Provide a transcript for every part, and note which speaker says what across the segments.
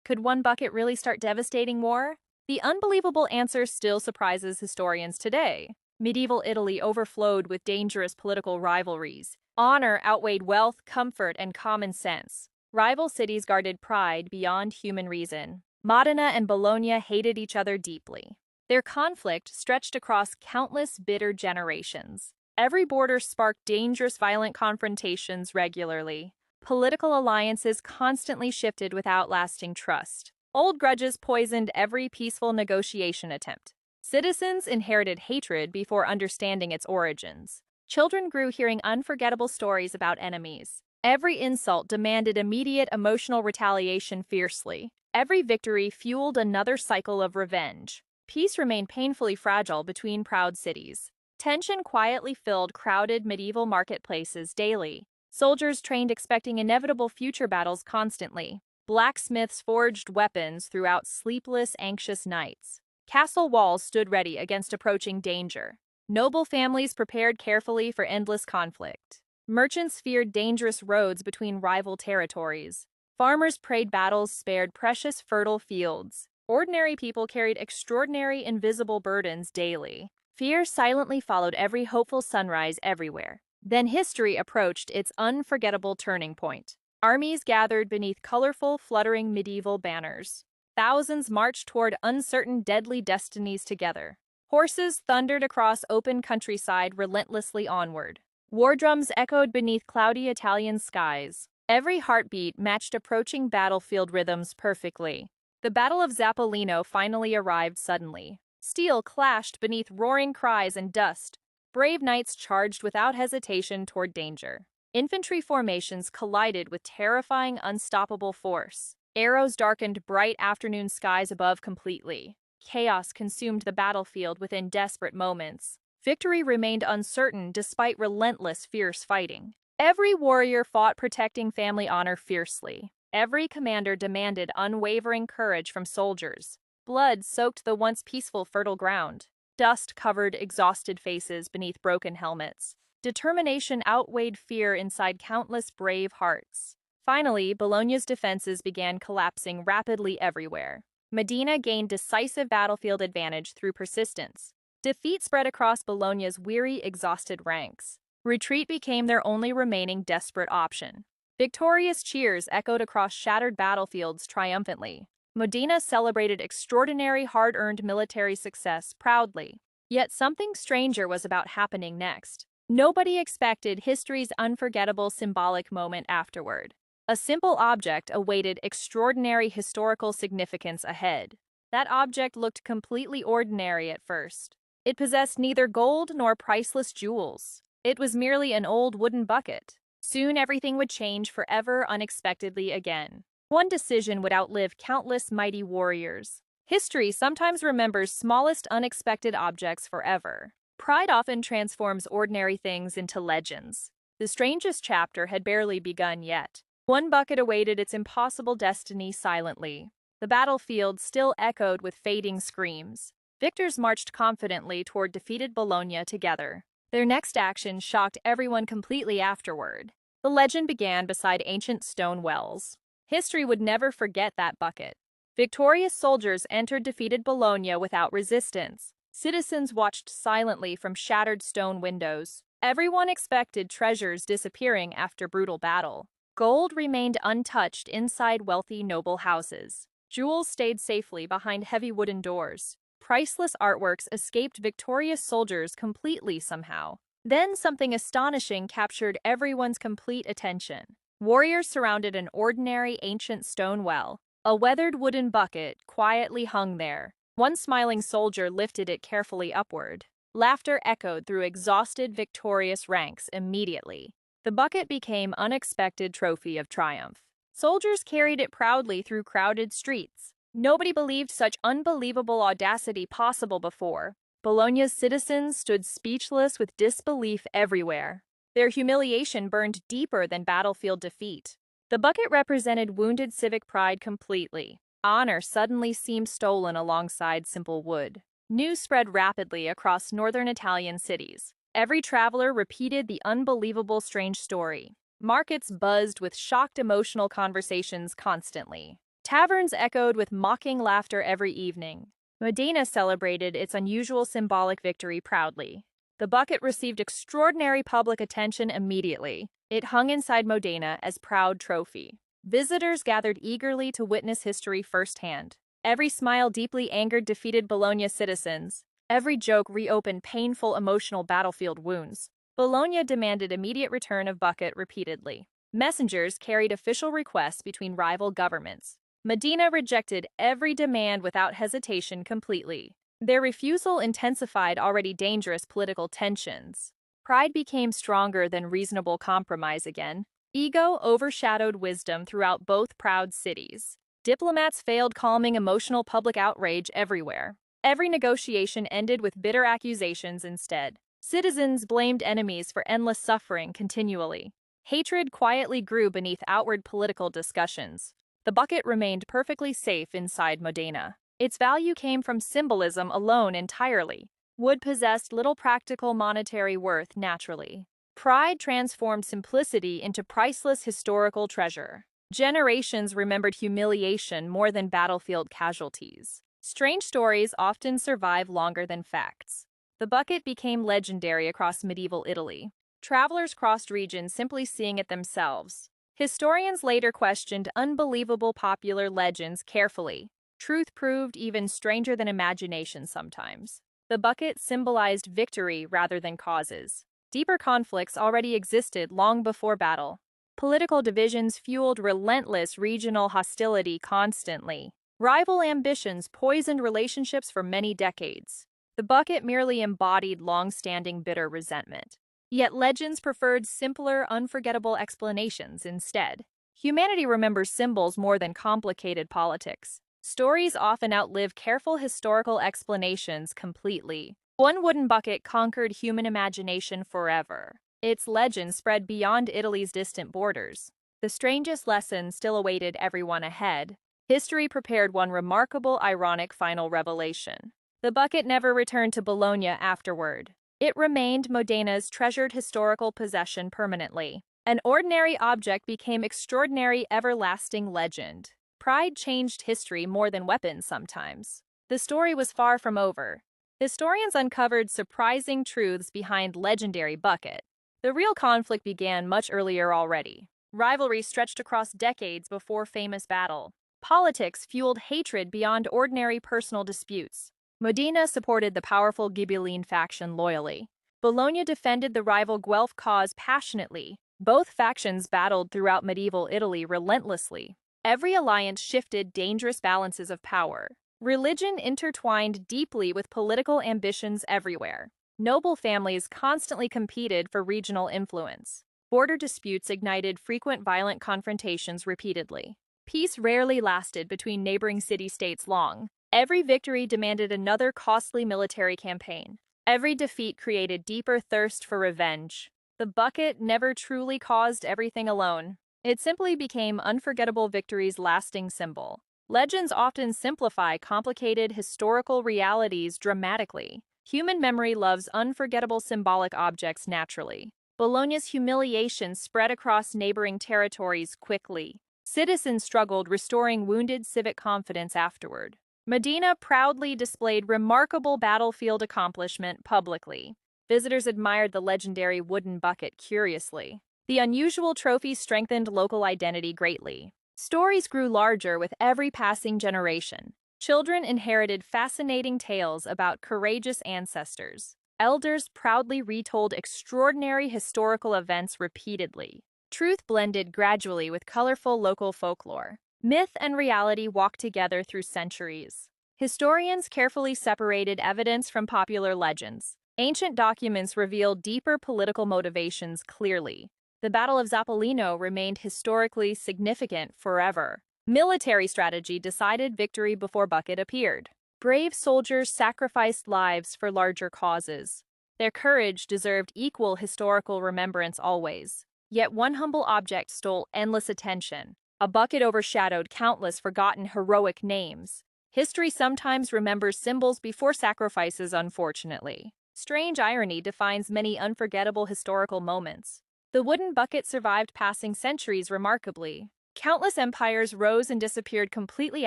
Speaker 1: Could one bucket really start devastating war? The unbelievable answer still surprises historians today. Medieval Italy overflowed with dangerous political rivalries. Honor outweighed wealth, comfort, and common sense. Rival cities guarded pride beyond human reason. Modena and Bologna hated each other deeply. Their conflict stretched across countless bitter generations. Every border sparked dangerous violent confrontations regularly. Political alliances constantly shifted without lasting trust. Old grudges poisoned every peaceful negotiation attempt. Citizens inherited hatred before understanding its origins. Children grew hearing unforgettable stories about enemies. Every insult demanded immediate emotional retaliation fiercely. Every victory fueled another cycle of revenge. Peace remained painfully fragile between proud cities. Tension quietly filled crowded medieval marketplaces daily. Soldiers trained expecting inevitable future battles constantly. Blacksmiths forged weapons throughout sleepless, anxious nights. Castle walls stood ready against approaching danger. Noble families prepared carefully for endless conflict. Merchants feared dangerous roads between rival territories. Farmers prayed battles spared precious fertile fields. Ordinary people carried extraordinary invisible burdens daily. Fear silently followed every hopeful sunrise everywhere. Then history approached its unforgettable turning point. Armies gathered beneath colorful, fluttering medieval banners. Thousands marched toward uncertain, deadly destinies together. Horses thundered across open countryside relentlessly onward. War drums echoed beneath cloudy Italian skies. Every heartbeat matched approaching battlefield rhythms perfectly. The Battle of Zappolino finally arrived suddenly. Steel clashed beneath roaring cries and dust. Brave knights charged without hesitation toward danger. Infantry formations collided with terrifying, unstoppable force. Arrows darkened bright afternoon skies above completely. Chaos consumed the battlefield within desperate moments. Victory remained uncertain despite relentless, fierce fighting. Every warrior fought protecting family honor fiercely. Every commander demanded unwavering courage from soldiers. Blood soaked the once peaceful, fertile ground. Dust covered exhausted faces beneath broken helmets. Determination outweighed fear inside countless brave hearts. Finally, Bologna's defenses began collapsing rapidly everywhere. Modena gained decisive battlefield advantage through persistence. Defeat spread across Bologna's weary, exhausted ranks. Retreat became their only remaining desperate option. Victorious cheers echoed across shattered battlefields triumphantly. Modena celebrated extraordinary, hard-earned military success proudly. Yet something stranger was about happening next. Nobody expected history's unforgettable symbolic moment afterward. A simple object awaited extraordinary historical significance ahead. That object looked completely ordinary at first. It possessed neither gold nor priceless jewels. It was merely an old wooden bucket. Soon everything would change forever unexpectedly again. One decision would outlive countless mighty warriors. History sometimes remembers smallest unexpected objects forever. Pride often transforms ordinary things into legends. The strangest chapter had barely begun yet. One bucket awaited its impossible destiny silently. The battlefield still echoed with fading screams. Victors marched confidently toward defeated Bologna together. Their next action shocked everyone completely afterward. The legend began beside ancient stone wells. History would never forget that bucket. Victorious soldiers entered defeated Bologna without resistance. Citizens watched silently from shattered stone windows. Everyone expected treasures disappearing after brutal battle. Gold remained untouched inside wealthy noble houses. Jewels stayed safely behind heavy wooden doors. Priceless artworks escaped victorious soldiers completely somehow. Then something astonishing captured everyone's complete attention. Warriors surrounded an ordinary ancient stone well. A weathered wooden bucket quietly hung there. One smiling soldier lifted it carefully upward. Laughter echoed through exhausted, victorious ranks immediately. The bucket became an unexpected trophy of triumph. Soldiers carried it proudly through crowded streets. Nobody believed such unbelievable audacity possible before. Bologna's citizens stood speechless with disbelief everywhere. Their humiliation burned deeper than battlefield defeat. The bucket represented wounded civic pride completely. Honor suddenly seemed stolen alongside simple wood. News spread rapidly across northern Italian cities. Every traveler repeated the unbelievable strange story. Markets buzzed with shocked emotional conversations constantly. Taverns echoed with mocking laughter every evening. Modena celebrated its unusual symbolic victory proudly. The bucket received extraordinary public attention immediately. It hung inside Modena as proud trophy. Visitors gathered eagerly to witness history firsthand. Every smile deeply angered defeated Bologna citizens. Every joke reopened painful emotional battlefield wounds. Bologna demanded immediate return of bucket repeatedly. Messengers carried official requests between rival governments. Modena rejected every demand without hesitation completely. Their refusal intensified already dangerous political tensions. Pride became stronger than reasonable compromise again. Ego overshadowed wisdom throughout both proud cities. Diplomats failed calming emotional public outrage everywhere. Every negotiation ended with bitter accusations instead. Citizens blamed enemies for endless suffering continually. Hatred quietly grew beneath outward political discussions. The bucket remained perfectly safe inside Modena. Its value came from symbolism alone entirely. Wood possessed little practical monetary worth naturally. Pride transformed simplicity into priceless historical treasure. Generations remembered humiliation more than battlefield casualties. Strange stories often survive longer than facts. The bucket became legendary across medieval Italy. Travelers crossed regions simply seeing it themselves. Historians later questioned unbelievable popular legends carefully. Truth proved even stranger than imagination sometimes. The bucket symbolized victory rather than causes. Deeper conflicts already existed long before battle. Political divisions fueled relentless regional hostility constantly. Rival ambitions poisoned relationships for many decades. The bucket merely embodied long-standing bitter resentment. Yet legends preferred simpler, unforgettable explanations instead. Humanity remembers symbols more than complicated politics. Stories often outlive careful historical explanations completely. One wooden bucket conquered human imagination forever. Its legend spread beyond Italy's distant borders. The strangest lesson still awaited everyone ahead. History prepared one remarkable, ironic final revelation. The bucket never returned to Bologna afterward. It remained Modena's treasured historical possession permanently. An ordinary object became extraordinary, everlasting legend. Pride changed history more than weapons sometimes. The story was far from over. Historians uncovered surprising truths behind legendary bucket. The real conflict began much earlier already. Rivalry stretched across decades before famous battle. Politics fueled hatred beyond ordinary personal disputes. Modena supported the powerful Ghibelline faction loyally. Bologna defended the rival Guelph cause passionately. Both factions battled throughout medieval Italy relentlessly. Every alliance shifted dangerous balances of power. Religion intertwined deeply with political ambitions everywhere. Noble families constantly competed for regional influence. Border disputes ignited frequent violent confrontations repeatedly. Peace rarely lasted between neighboring city-states long. Every victory demanded another costly military campaign. Every defeat created deeper thirst for revenge. The bucket never truly caused everything alone. It simply became unforgettable victory's lasting symbol. Legends often simplify complicated historical realities dramatically. Human memory loves unforgettable symbolic objects naturally. Bologna's humiliation spread across neighboring territories quickly. Citizens struggled restoring wounded civic confidence afterward. Modena proudly displayed remarkable battlefield accomplishment publicly. Visitors admired the legendary wooden bucket curiously. The unusual trophy strengthened local identity greatly. Stories grew larger with every passing generation. Children inherited fascinating tales about courageous ancestors. Elders proudly retold extraordinary historical events repeatedly. Truth blended gradually with colorful local folklore. Myth and reality walked together through centuries. Historians carefully separated evidence from popular legends. Ancient documents revealed deeper political motivations clearly. The Battle of Zappolino remained historically significant forever. Military strategy decided victory before bucket appeared. Brave soldiers sacrificed lives for larger causes. Their courage deserved equal historical remembrance always. Yet one humble object stole endless attention. A bucket overshadowed countless forgotten heroic names. History sometimes remembers symbols before sacrifices, unfortunately. Strange irony defines many unforgettable historical moments. The wooden bucket survived passing centuries remarkably. Countless empires rose and disappeared completely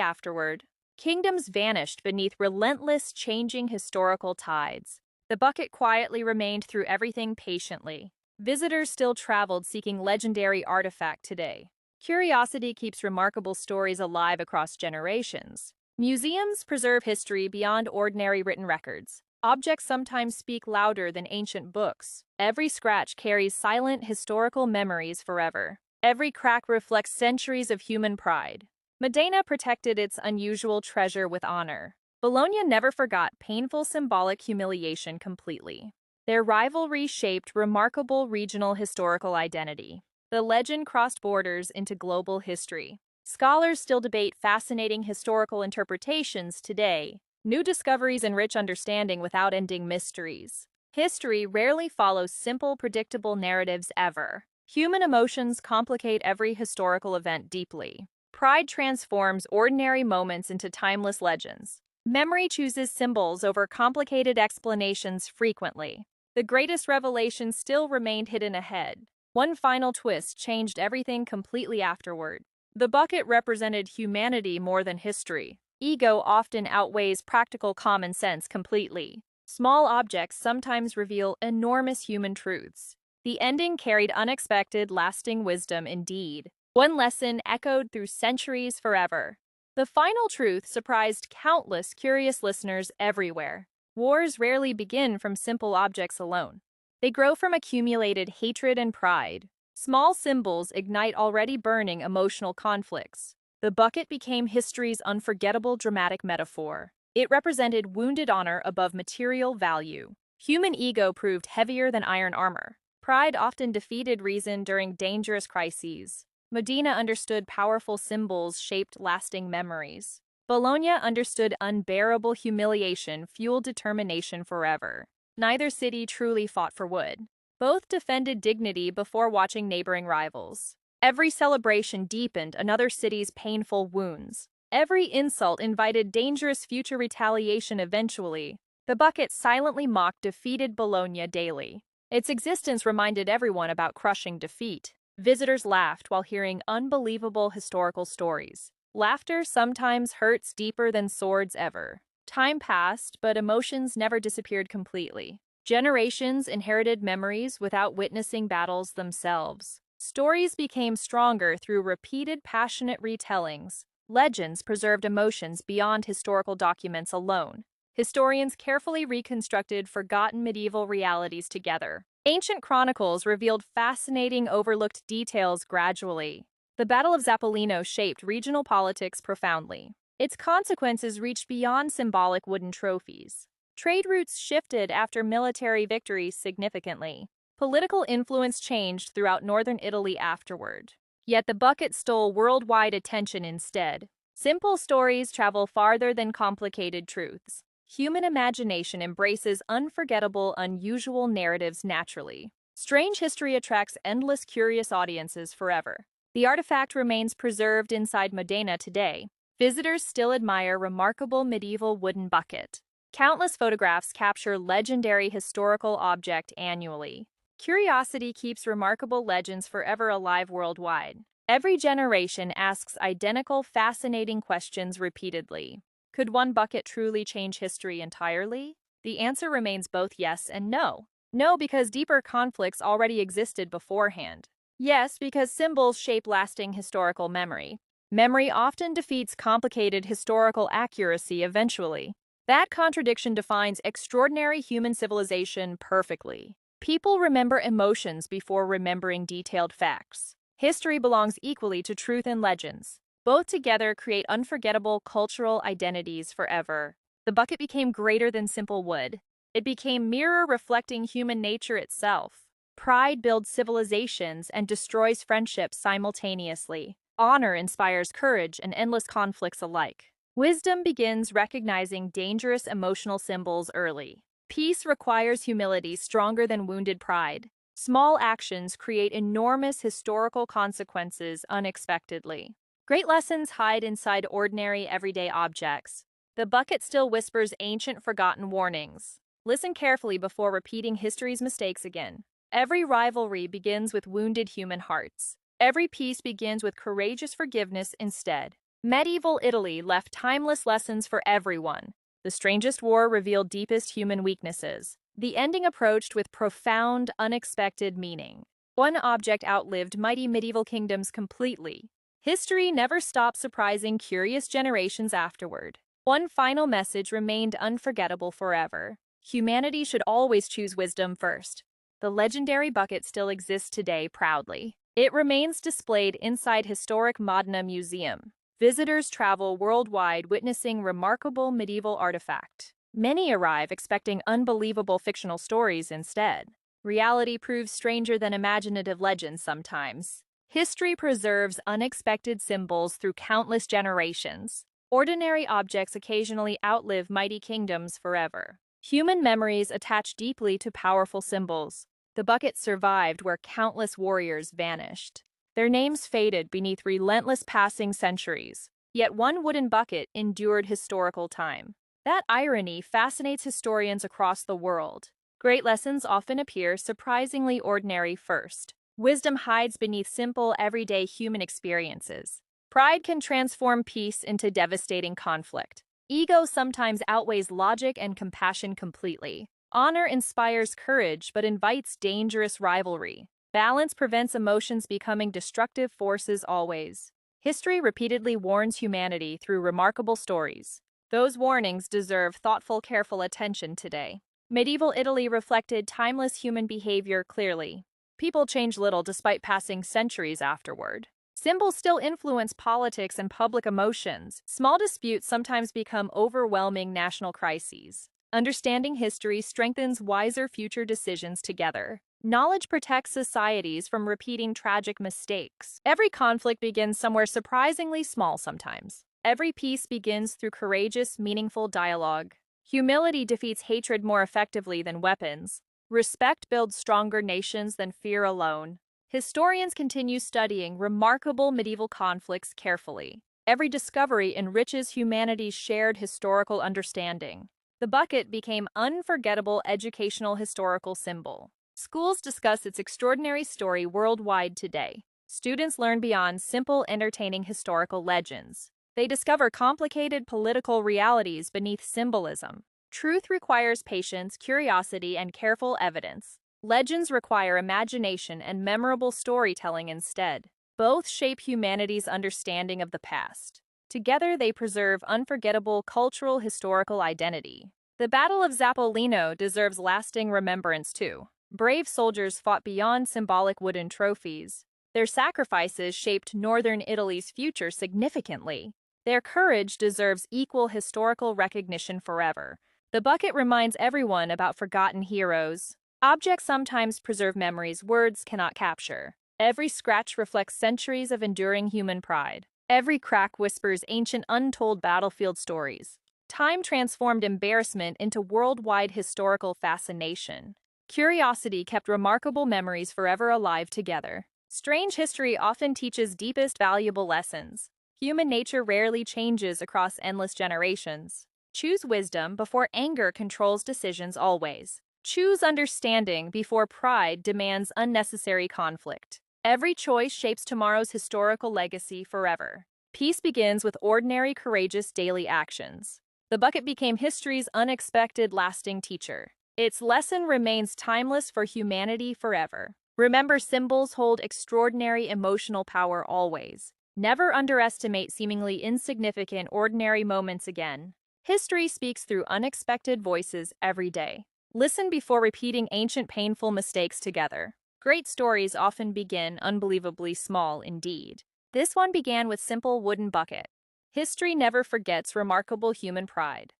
Speaker 1: afterward. Kingdoms vanished beneath relentless, changing historical tides. The bucket quietly remained through everything patiently. Visitors still traveled seeking legendary artifact today. Curiosity keeps remarkable stories alive across generations. Museums preserve history beyond ordinary written records. Objects sometimes speak louder than ancient books. Every scratch carries silent historical memories forever. Every crack reflects centuries of human pride. Modena protected its unusual treasure with honor. Bologna never forgot painful symbolic humiliation completely. Their rivalry shaped remarkable regional historical identity. The legend crossed borders into global history. Scholars still debate fascinating historical interpretations today. New discoveries enrich understanding without ending mysteries. History rarely follows simple, predictable narratives ever. Human emotions complicate every historical event deeply. Pride transforms ordinary moments into timeless legends. Memory chooses symbols over complicated explanations frequently. The greatest revelations still remained hidden ahead. One final twist changed everything completely afterward. The bucket represented humanity more than history. Ego often outweighs practical common sense completely. Small objects sometimes reveal enormous human truths. The ending carried unexpected, lasting wisdom indeed. One lesson echoed through centuries forever. The final truth surprised countless curious listeners everywhere. Wars rarely begin from simple objects alone. They grow from accumulated hatred and pride. Small symbols ignite already burning emotional conflicts. The bucket became history's unforgettable dramatic metaphor. It represented wounded honor above material value. Human ego proved heavier than iron armor. Pride often defeated reason during dangerous crises. Modena understood powerful symbols shaped lasting memories. Bologna understood unbearable humiliation fueled determination forever. Neither city truly fought for wood. Both defended dignity before watching neighboring rivals. Every celebration deepened another city's painful wounds. Every insult invited dangerous future retaliation eventually. The bucket silently mocked defeated Bologna daily. Its existence reminded everyone about crushing defeat. Visitors laughed while hearing unbelievable historical stories. Laughter sometimes hurts deeper than swords ever. Time passed, but emotions never disappeared completely. Generations inherited memories without witnessing battles themselves. Stories became stronger through repeated passionate retellings. Legends preserved emotions beyond historical documents alone. Historians carefully reconstructed forgotten medieval realities together. Ancient chronicles revealed fascinating overlooked details gradually. The Battle of Zappolino shaped regional politics profoundly. Its consequences reached beyond symbolic wooden trophies. Trade routes shifted after military victories significantly. Political influence changed throughout northern Italy afterward. Yet the bucket stole worldwide attention instead. Simple stories travel farther than complicated truths. Human imagination embraces unforgettable, unusual narratives naturally. Strange history attracts endless curious audiences forever. The artifact remains preserved inside Modena today. Visitors still admire remarkable medieval wooden bucket. Countless photographs capture legendary historical object annually. Curiosity keeps remarkable legends forever alive worldwide. Every generation asks identical, fascinating questions repeatedly. Could one bucket truly change history entirely? The answer remains both yes and no. No, because deeper conflicts already existed beforehand. Yes, because symbols shape lasting historical memory. Memory often defeats complicated historical accuracy eventually. That contradiction defines extraordinary human civilization perfectly. People remember emotions before remembering detailed facts. History belongs equally to truth and legends. Both together create unforgettable cultural identities forever. The bucket became greater than simple wood. It became mirror reflecting human nature itself. Pride builds civilizations and destroys friendships simultaneously. Honor inspires courage and endless conflicts alike. Wisdom begins recognizing dangerous emotional symbols early. Peace requires humility stronger than wounded pride. Small actions create enormous historical consequences unexpectedly. Great lessons hide inside ordinary, everyday objects. The bucket still whispers ancient, forgotten warnings. Listen carefully before repeating history's mistakes again. Every rivalry begins with wounded human hearts. Every piece begins with courageous forgiveness instead. Medieval Italy left timeless lessons for everyone. The strangest war revealed deepest human weaknesses. The ending approached with profound, unexpected meaning. One object outlived mighty medieval kingdoms completely. History never stopped surprising curious generations afterward. One final message remained unforgettable forever. Humanity should always choose wisdom first. The legendary bucket still exists today proudly. It remains displayed inside historic Modena Museum. Visitors travel worldwide witnessing remarkable medieval artifact. Many arrive expecting unbelievable fictional stories instead. Reality proves stranger than imaginative legends sometimes. History preserves unexpected symbols through countless generations. Ordinary objects occasionally outlive mighty kingdoms forever. Human memories attach deeply to powerful symbols. The bucket survived where countless warriors vanished. Their names faded beneath relentless passing centuries. Yet one wooden bucket endured historical time. That irony fascinates historians across the world. Great lessons often appear surprisingly ordinary first. Wisdom hides beneath simple, everyday human experiences. Pride can transform peace into devastating conflict. Ego sometimes outweighs logic and compassion completely. Honor inspires courage but invites dangerous rivalry. Balance prevents emotions becoming destructive forces always. History repeatedly warns humanity through remarkable stories. Those warnings deserve thoughtful, careful attention today. Medieval Italy reflected timeless human behavior clearly. People change little despite passing centuries afterward. Symbols still influence politics and public emotions. Small disputes sometimes become overwhelming national crises. Understanding history strengthens wiser future decisions together. Knowledge protects societies from repeating tragic mistakes. Every conflict begins somewhere surprisingly small sometimes. Every peace begins through courageous, meaningful dialogue. Humility defeats hatred more effectively than weapons. Respect builds stronger nations than fear alone. Historians continue studying remarkable medieval conflicts carefully. Every discovery enriches humanity's shared historical understanding. The bucket became unforgettable educational historical symbol. Schools discuss its extraordinary story worldwide today. Students learn beyond simple, entertaining historical legends. They discover complicated political realities beneath symbolism. Truth requires patience, curiosity, and careful evidence. Legends require imagination and memorable storytelling instead. Both shape humanity's understanding of the past. Together, they preserve unforgettable cultural historical identity. The Battle of Zappolino deserves lasting remembrance too. Brave soldiers fought beyond symbolic wooden trophies. Their sacrifices shaped northern Italy's future significantly. Their courage deserves equal historical recognition forever. The bucket reminds everyone about forgotten heroes. Objects sometimes preserve memories words cannot capture. Every scratch reflects centuries of enduring human pride. Every crack whispers ancient untold battlefield stories. Time transformed embarrassment into worldwide historical fascination. Curiosity kept remarkable memories forever alive together. Strange history often teaches deepest valuable lessons. Human nature rarely changes across endless generations. Choose wisdom before anger controls decisions always. Choose understanding before pride demands unnecessary conflict. Every choice shapes tomorrow's historical legacy forever. Peace begins with ordinary, courageous daily actions. The bucket became history's unexpected, lasting teacher. Its lesson remains timeless for humanity forever. Remember, symbols hold extraordinary emotional power always. Never underestimate seemingly insignificant, ordinary moments again. History speaks through unexpected voices every day. Listen before repeating ancient, painful mistakes together. Great stories often begin unbelievably small indeed. This one began with simple wooden bucket. History never forgets remarkable human pride.